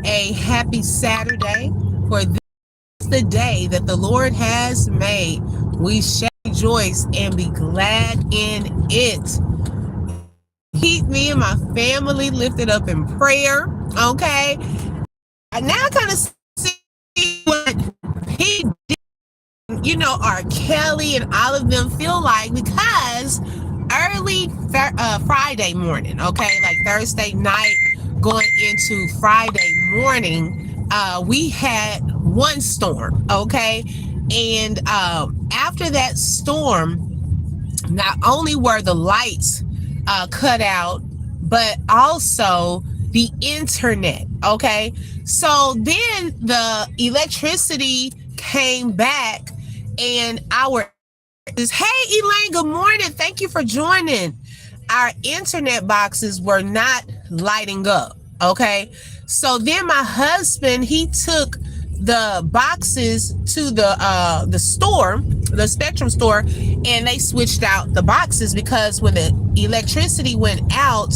a happy Saturday, for this is the day that the Lord has made. We shall rejoice and be glad in it. Keep me and my family lifted up in prayer, okay? I now kind of see what he did, R. Kelly and all of them feel like, because early Friday morning, okay, like Thursday night going into Friday morning, we had one storm, okay? And after that storm, not only were the lights cut out, but also the internet, okay? So then the electricity came back, and hey Elaine, good morning, thank you for joining. Our internet boxes were not lighting up, okay? So then my husband, he took the boxes to the store, the Spectrum store, and they switched out the boxes, because when the electricity went out,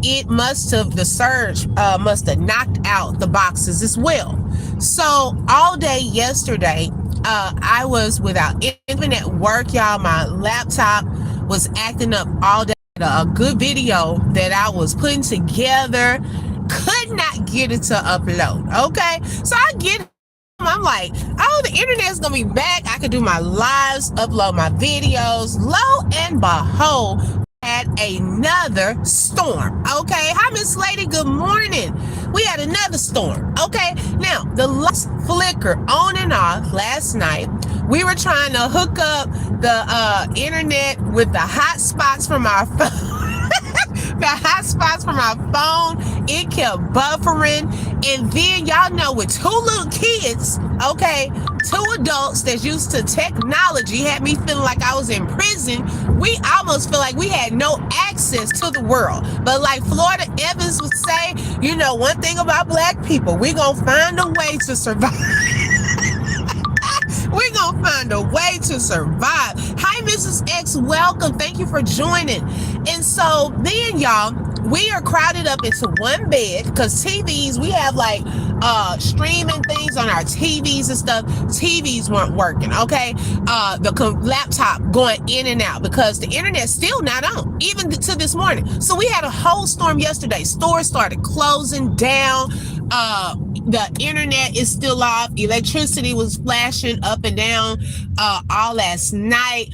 the surge must have knocked out the boxes as well. So all day yesterday, I was without internet work, y'all. My laptop was acting up all day. A good video that I was putting together, could not get it to upload, okay? So I get, I'm like, oh, the internet's gonna be back. I could do my lives, upload my videos. Lo and behold, had another storm, okay? Hi, Miss Lady, good morning. We had another storm, okay? Now, the lights flicker on and off last night. We were trying to hook up the internet with the hotspots from our phone. The hotspots from our phone, it kept buffering. And then y'all know, with two little kids, okay, two adults that's used to technology, had me feeling like I was in prison. We almost feel like we had no access to the world. But like Florida Evans would say, one thing about Black people, we gonna find a way to survive. We're going to find a way to survive. Hi, Mrs. X. Welcome. Thank you for joining. And so then, y'all, we are crowded up into one bed, because TVs, we have like streaming things on our TVs and stuff. TVs weren't working, okay? The laptop going in and out, because the internet's still not on, even to this morning. So we had a whole storm yesterday. Stores started closing down. The internet is still off. Electricity was flashing up and down all last night.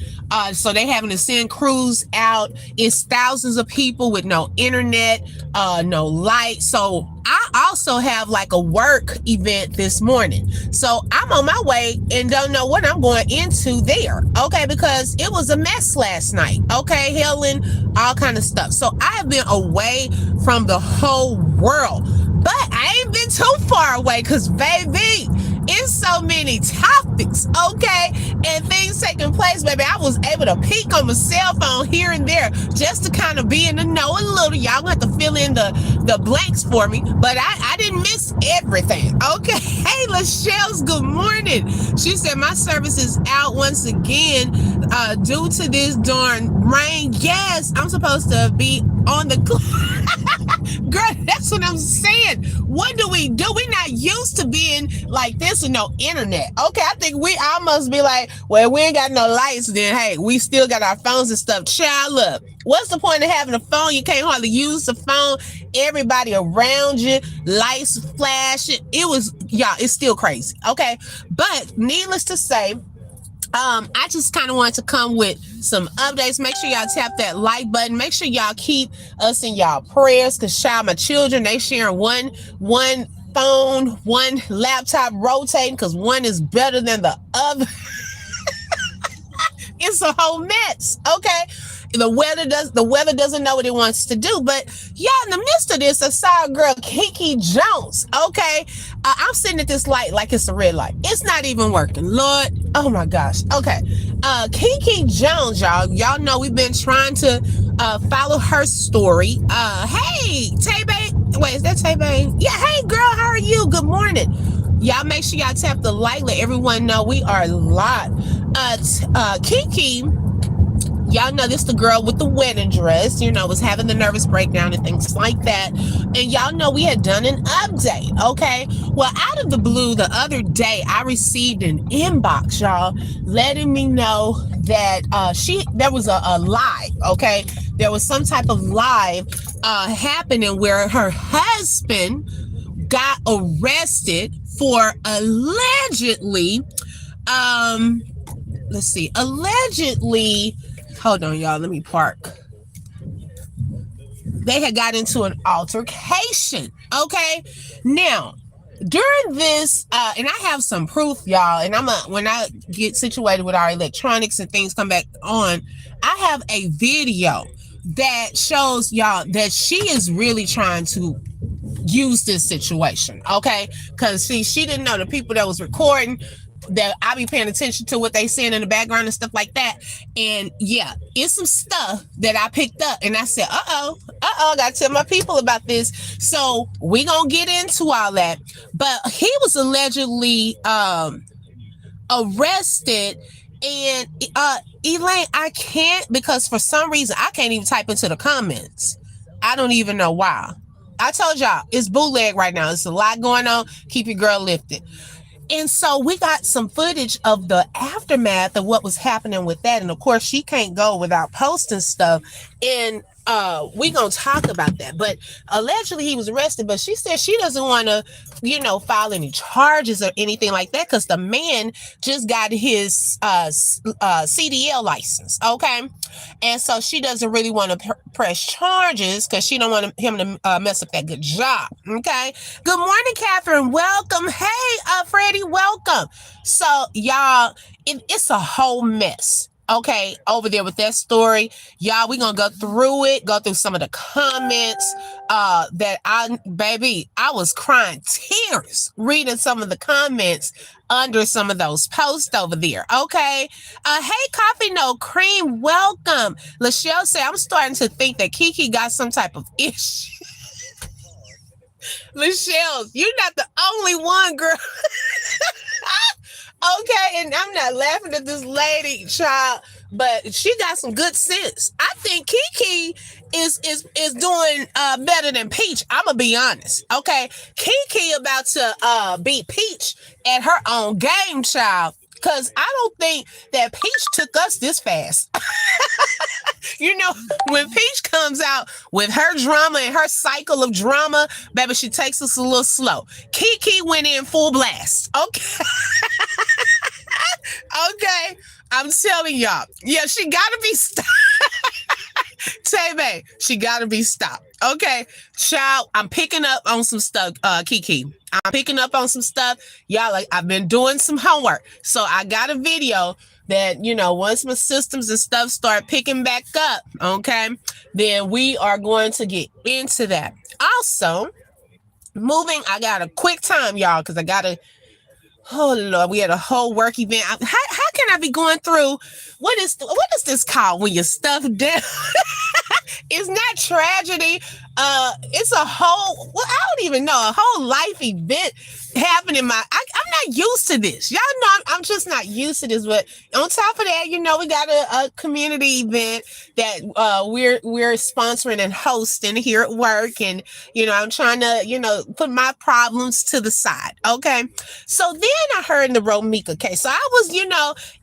So they having to send crews out. It's thousands of people with no internet, no light. So I also have like a work event this morning. So I'm on my way and don't know what I'm going into there, okay? Because it was a mess last night, okay? Hailing, all kind of stuff. So I have been away from the whole world. But I ain't been too far away, because, baby, it's so many topics, okay? And things taking place, baby. I was able to peek on my cell phone here and there just to kind of be in the know a little. Y'all gonna have to fill in the blanks for me. But I didn't miss everything, okay? Hey, Lachelle's good morning. She said, my service is out once again due to this darn rain. Yes, I'm supposed to be on the girl, that's what I'm saying. What do? We're not used to being like this with no internet. Okay, I think we almost be like, well, we ain't got no lights, then hey, we still got our phones and stuff. Child, look, what's the point of having a phone? You can't hardly use the phone. Everybody around you, lights flashing. It's still crazy. Okay, but needless to say, I just kind of wanted to come with some updates. Make sure y'all tap that like button. Make sure y'all keep us in y'all prayers, because my children, they sharing one phone, one laptop rotating, because one is better than the other. It's a whole mess, okay? The weather doesn't know what it wants to do. But y'all, in the midst of this, I saw a girl, Kiki Jones, okay? I'm sitting at this light like it's a red light. It's not even working. Lord, oh my gosh. Okay. Kiki Jones, y'all know we've been trying to follow her story. Hey, Tay-Bay. Wait, is that Tay-Bay? Yeah, hey girl, how are you? Good morning. Y'all make sure y'all tap the like, let everyone know we are live. Kiki Y'all know this the girl with the wedding dress, was having the nervous breakdown and things like that. And y'all know we had done an update, okay? Well, out of the blue, the other day, I received an inbox, y'all, letting me know that there was a live, okay? There was some type of live happening where her husband got arrested for allegedly, hold on, y'all, let me park. They had got into an altercation, okay? Now, during this, and I have some proof, y'all, and when I get situated with our electronics and things come back on, I have a video that shows y'all that she is really trying to use this situation, okay? Because she didn't know the people that was recording, that I be paying attention to what they saying in the background and stuff like that. And yeah, it's some stuff that I picked up and I said, I gotta tell my people about this. So we gonna get into all that. But he was allegedly arrested. And Elaine, I can't, because for some reason I can't even type into the comments. I don't even know why. I told y'all it's bootleg right now. It's a lot going on. Keep your girl lifted. And so we got some footage of the aftermath of what was happening with that. And of course, she can't go without posting stuff. And we gonna talk about that. But allegedly he was arrested, but she said she doesn't want to, file any charges or anything like that, because the man just got his CDL license, okay? And so she doesn't really want to press charges because she don't want him to mess up that good job, okay? Good morning, Catherine. Welcome. Hey, Freddie, welcome. So, y'all, it's a whole mess, okay, over there with that story. Y'all, we're gonna go through some of the comments that I was crying tears reading some of the comments under some of those posts over there, okay? Hey, Coffee No Cream, welcome. Lachelle said, I'm starting to think that Kiki got some type of issue. Lachelle, you're not the only one, girl. Okay, and I'm not laughing at this lady, child, but she got some good sense. I think Kiki is doing better than Peach. I'm gonna be honest. Okay, Kiki about to beat Peach at her own game, child. Because I don't think that Peach took us this fast. When Peach comes out with her drama and her cycle of drama, baby, she takes us a little slow. Kiki went in full blast. Okay. Okay. I'm telling y'all. Yeah, she gotta be stopped. Tebe, she gotta be stopped. Okay. Child, I'm picking up on some stuff, Kiki. I'm picking up on some stuff. Y'all, I've been doing some homework. So I got a video that, once my systems and stuff start picking back up, okay, then we are going to get into that. Also, I got a quick time, y'all, because I got to, oh Lord, we had a whole work event. How can I be going through, what is this called when you're stuffed down? It's not tragedy. It's a whole, I don't even know, a whole life event happening. I'm not used to this. Y'all know I'm just not used to this. But on top of that, we got a community event that we're sponsoring and hosting here at work. And, I'm trying to, put my problems to the side. Okay. So then I heard in the Romika case. So I was,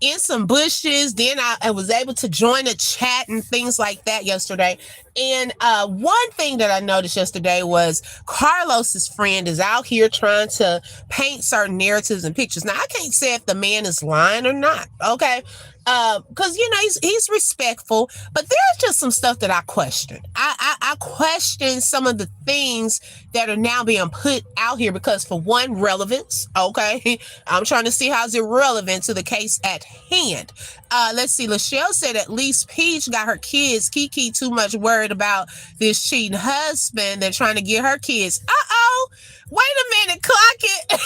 in some bushes. Then I was able to join a chat and things like that yesterday. And one thing that I noticed yesterday was Carlos's friend is out here trying to paint certain narratives and pictures. Now, I can't say if the man is lying or not, okay? Because, he's respectful, but there's just some stuff that I question. I question some of the things that are now being put out here because, for one, relevance, okay? I'm trying to see how's it relevant to the case at hand. Let's see. Lachelle said at least Peach got her kids. Kiki too much worried about this cheating husband. They're trying to get her kids. Uh-oh. Wait a minute. Clock it.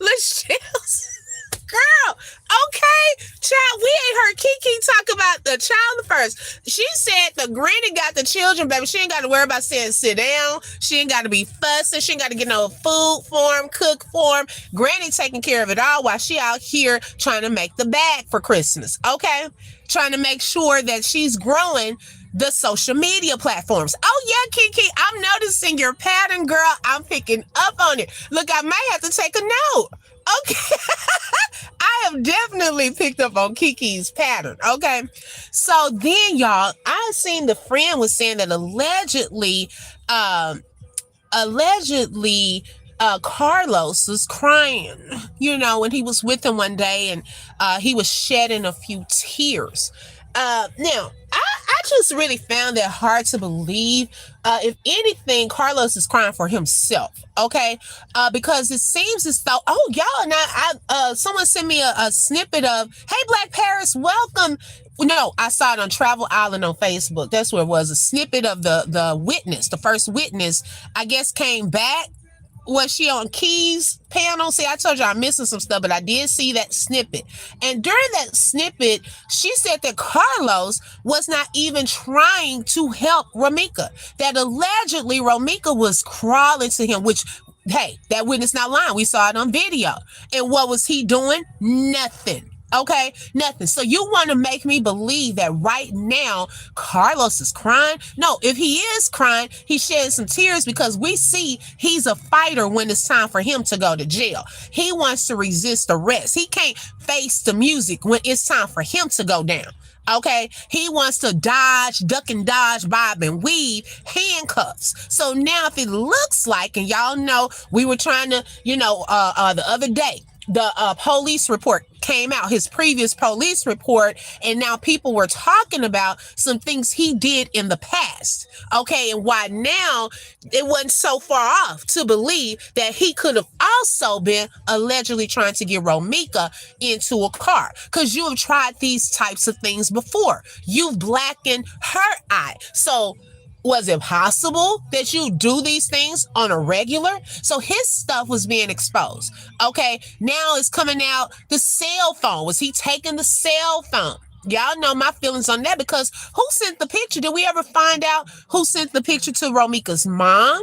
Lachelle's girl. Okay. Child, we ain't heard Kiki talk about The child first. She said the granny got the children, baby. She ain't got to worry about saying sit down. She ain't got to be fussing. She ain't got to get no food for him, cook for him. Granny taking care of it all while she out here trying to make the bag for Christmas. Okay? Trying to make sure that she's growing the social media platforms. Oh yeah, Kiki, I'm noticing your pattern, girl. I'm picking up on it. Look, I may have to take a note. Okay. I have definitely picked up on Kiki's pattern. Okay. So then, y'all, I seen the friend was saying that allegedly Carlos was crying, when he was with him one day, and he was shedding a few tears. Now, I just really found that hard to believe. If anything, Carlos is crying for himself, okay? Because it seems as though, oh, y'all, now someone sent me a snippet of, hey, Black Paris, welcome. No, I saw it on Travel Island on Facebook. That's where it was. A snippet of the witness, the first witness, I guess, came back. Was she on Key's panel? See, I told you I'm missing some stuff, but I did see that snippet. And during that snippet, she said that Carlos was not even trying to help Romika. That allegedly Romika was crawling to him, which, hey, that witness not lying. We saw it on video. And what was he doing? Nothing. Okay, nothing. So you want to make me believe that right now Carlos is crying? No, if he is crying, he's shedding some tears because we see he's a fighter when it's time for him to go to jail. He wants to resist arrest. He can't face the music when it's time for him to go down. Okay, he wants to duck and dodge, bob and weave, handcuffs. So now if it looks like, and y'all know, we were trying to, the other day, the police report came out, his previous police report, and now people were talking about some things he did in the past. Okay, and why now it wasn't so far off to believe that he could have also been allegedly trying to get Romika into a car. Because you have tried these types of things before. You've blackened her eye. So was it possible that you do these things on a regular? So his stuff was being exposed. Okay, now it's coming out the cell phone. Was he taking the cell phone? Y'all know my feelings on that, because who sent the picture? Did we ever find out who sent the picture to Romika's mom?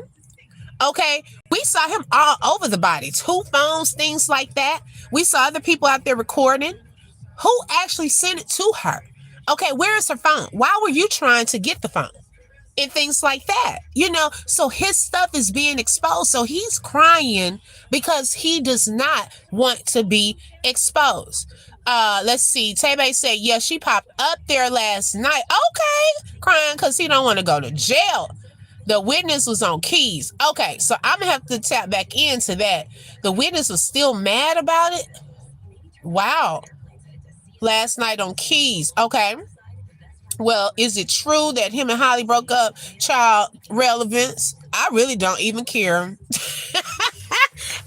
Okay, we saw him all over the body. 2 phones, things like that. We saw other people out there recording. Who actually sent it to her? Okay, where is her phone? Why were you trying to get the phone? And things like that, so his stuff is being exposed. So he's crying because he does not want to be exposed. Let's see. Tebe said, yeah, she popped up there last night. Okay, crying because he don't want to go to jail. The witness was on Keys. Okay, so I'm gonna have to tap back into that. The witness was still mad about it. Wow. Last night on Keys. Okay. Well, is it true that him and Holly broke up? Child, relevance. I really don't even care.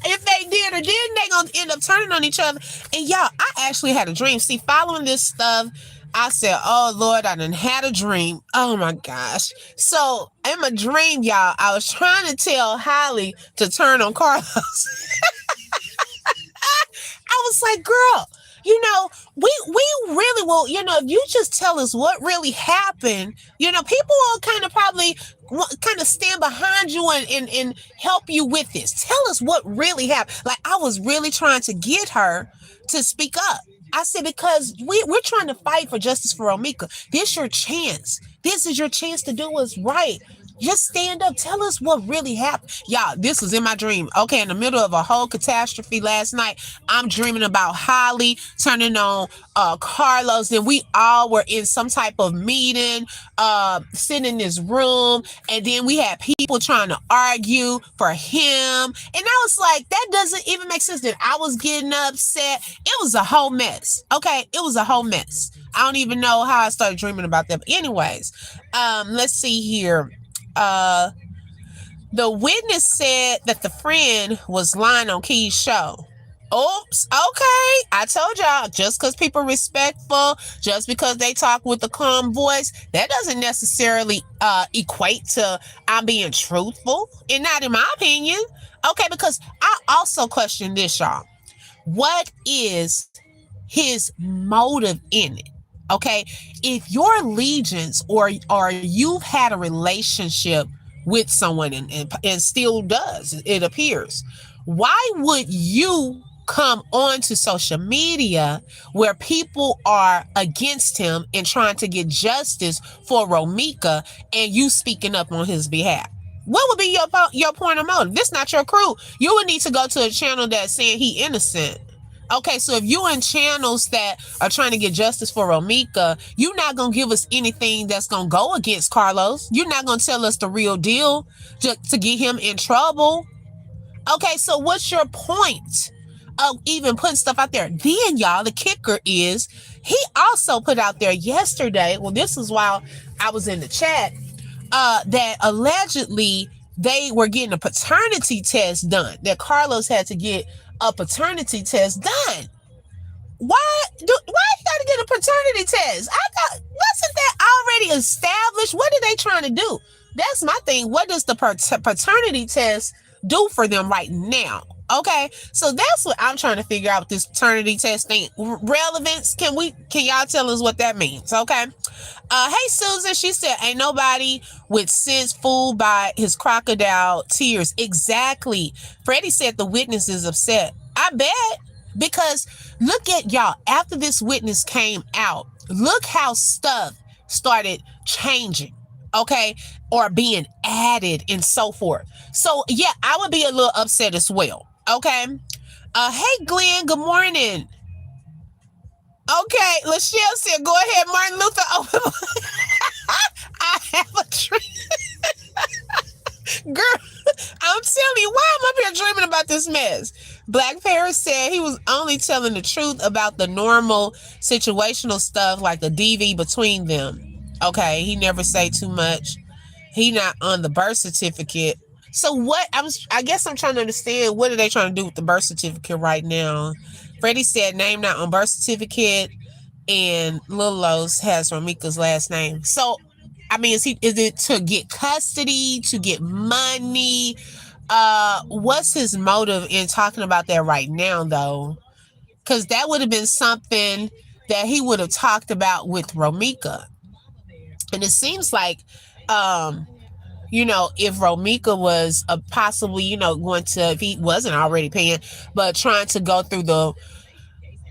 If they did or didn't, they gonna end up turning on each other. And y'all, I actually had a dream. See, following this stuff, I said, oh Lord, I done had a dream. Oh my gosh. So in my dream, y'all, I was trying to tell Holly to turn on Carlos. I was like, girl, we really will, if you just tell us what really happened, people will kind of probably stand behind you and help you with this. Tell us what really happened. Like, I was really trying to get her to speak up. I said, because we're trying to fight for justice for Romika. This is your chance. This is your chance to do what's right. Just stand up. Tell us what really happened. Y'all, this was in my dream. Okay, in the middle of a whole catastrophe last night, I'm dreaming about Holly turning on Carlos. Then we all were in some type of meeting, sitting in this room. And then we had people trying to argue for him. And I was like, that doesn't even make sense. That I was getting upset. It was a whole mess. Okay, it was a whole mess. I don't even know how I started dreaming about that. But anyways, let's see here. The witness said that the friend was lying on Key's show. Oops. Okay. I told y'all, just because people are respectful, just because they talk with a calm voice, that doesn't necessarily equate to I'm being truthful, and not in my opinion. Okay, because I also question this, y'all. What is his motive in it? Okay, if your allegiance or you've had a relationship with someone and still does, it appears, why would you come onto social media where people are against him and trying to get justice for Romika and you speaking up on his behalf? What would be your point of motive? This not your crew. You would need to go to a channel that's saying he innocent. Okay, so if you in channels that are trying to get justice for Romika, you're not gonna give us anything that's gonna go against Carlos. You're not gonna tell us the real deal to get him in trouble. Okay, so what's your point of even putting stuff out there? Then, y'all, the kicker is he also put out there yesterday. Well, this is while I was in the chat. That allegedly they were getting a paternity test done. That Carlos had to get a paternity test done. Why you gotta get a paternity test? I thought, wasn't that already established? What are they trying to do? That's my thing. What does the paternity test do for them right now? Okay, so that's what I'm trying to figure out with this paternity test thing. Relevance? Can y'all tell us what that means? Okay. Hey Susan, she said, ain't nobody with sense fooled by his crocodile tears. Exactly. Freddie said the witness is upset. I bet. Because look at y'all, after this witness came out, look how stuff started changing, okay, or being added and so forth. So yeah, I would be a little upset as well. Okay. Hey Glenn, good morning. Okay, Lachelle said, go ahead, Martin Luther. Oh, I have a dream. Girl, I'm telling you, why am I up here dreaming about this mess? Black Paris said he was only telling the truth about the normal situational stuff like the DV between them. Okay, he never say too much. He not on the birth certificate. So what? I guess I'm trying to understand, what are they trying to do with the birth certificate right now? Freddie said name not on birth certificate, and Lil Los has Romika's last name. So, I mean, is it to get custody, to get money? What's his motive in talking about that right now, though? Because that would have been something that he would have talked about with Romika. And it seems like, if Romika was possibly, going to, if he wasn't already paying, but trying to go through the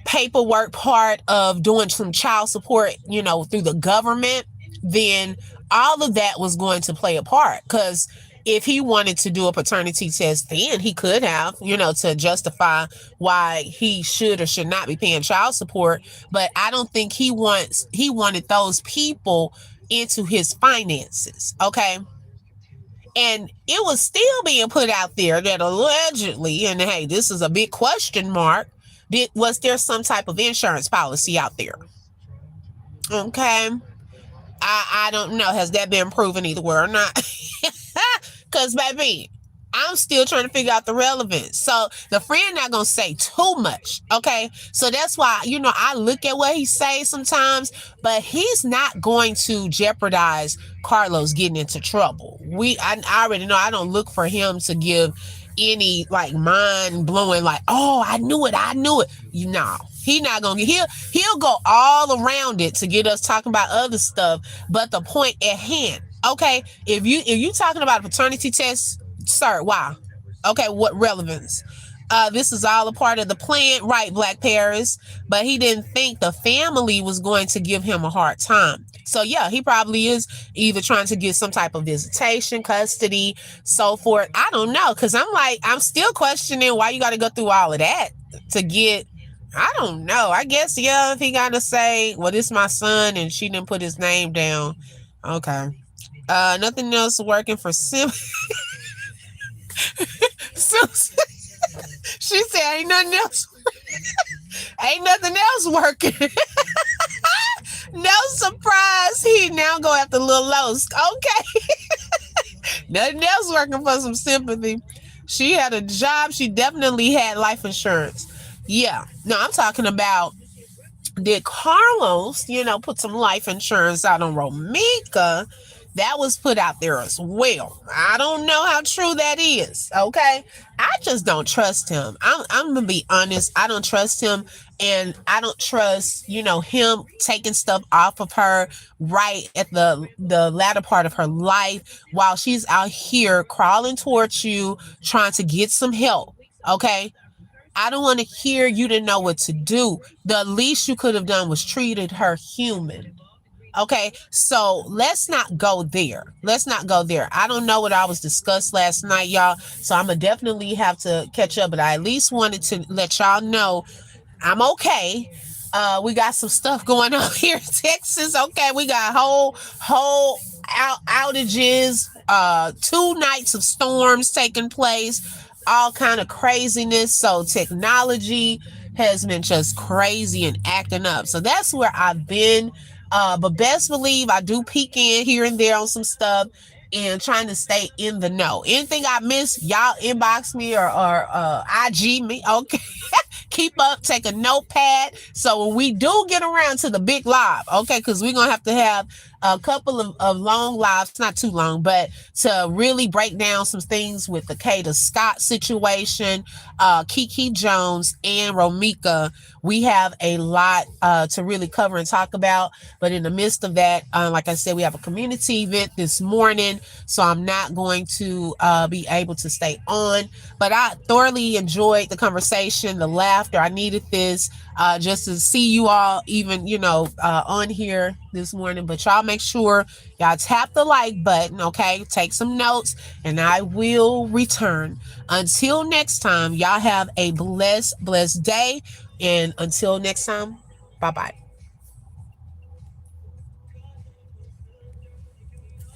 paperwork part of doing some child support, through the government, then all of that was going to play a part. Because if he wanted to do a paternity test, then he could have, to justify why he should or should not be paying child support. But I don't think he wanted those people into his finances. Okay. And it was still being put out there that allegedly, and hey, this is a big question mark, was there some type of insurance policy out there? Okay. I don't know. Has that been proven either way or not? Because, baby, I'm still trying to figure out the relevance. So the friend not going to say too much. Okay. So that's why, I look at what he says sometimes, but he's not going to jeopardize Carlos getting into trouble. I already know I don't look for him to give any like mind blowing, like, oh, I knew it. No, he not gonna get, he'll go all around it to get us talking about other stuff. But the point at hand, okay, if you talking about a paternity test, sir, why? Okay, what relevance? This is all a part of the plan, right, Black Paris? But he didn't think the family was going to give him a hard time. So yeah, he probably is either trying to get some type of visitation, custody, so forth. I don't know, because I'm still questioning why you got to go through all of that to get. I don't know. I guess, yeah, if he got to say, well, this is my son, and she didn't put his name down. Okay. Nothing else working for Sim. She said, ain't nothing else. Ain't nothing else working. No surprise. He now go after Lil Los. Okay. Nothing else working for some sympathy. She had a job. She definitely had life insurance. Yeah. No, I'm talking about, did Carlos, put some life insurance out on Romika? That was put out there as well. I don't know how true that is. Okay. I just don't trust him. I'm going to be honest. I don't trust him. And I don't trust, him taking stuff off of her right at the latter part of her life while she's out here crawling towards you, trying to get some help. Okay. I don't want to hear you didn't know what to do. The least you could have done was treated her human. Okay, so let's not go there. Let's not go there. I don't know what I was discussed last night, y'all. So I'm gonna definitely have to catch up, but I at least wanted to let y'all know I'm okay. We got some stuff going on here in Texas. Okay, we got whole outages, 2 nights of storms taking place, all kind of craziness. So technology has been just crazy and acting up. So that's where I've been. But best believe I do peek in here and there on some stuff and trying to stay in the know. Anything I miss, y'all inbox me or IG me. Okay. Keep up, take a notepad. So when we do get around to the big live, okay, because we're going to have a couple of long lives, not too long, but to really break down some things with the Kata Scott situation, Kiki Jones, and Romika. We have a lot to really cover and talk about. But in the midst of that, like I said, we have a community event this morning, so I'm not going to be able to stay on. But I thoroughly enjoyed the conversation, the laughter. I needed this just to see you all even, on here this morning. But y'all make sure y'all tap the like button, okay? Take some notes, and I will return. Until next time, y'all have a blessed day. And until next time, bye-bye.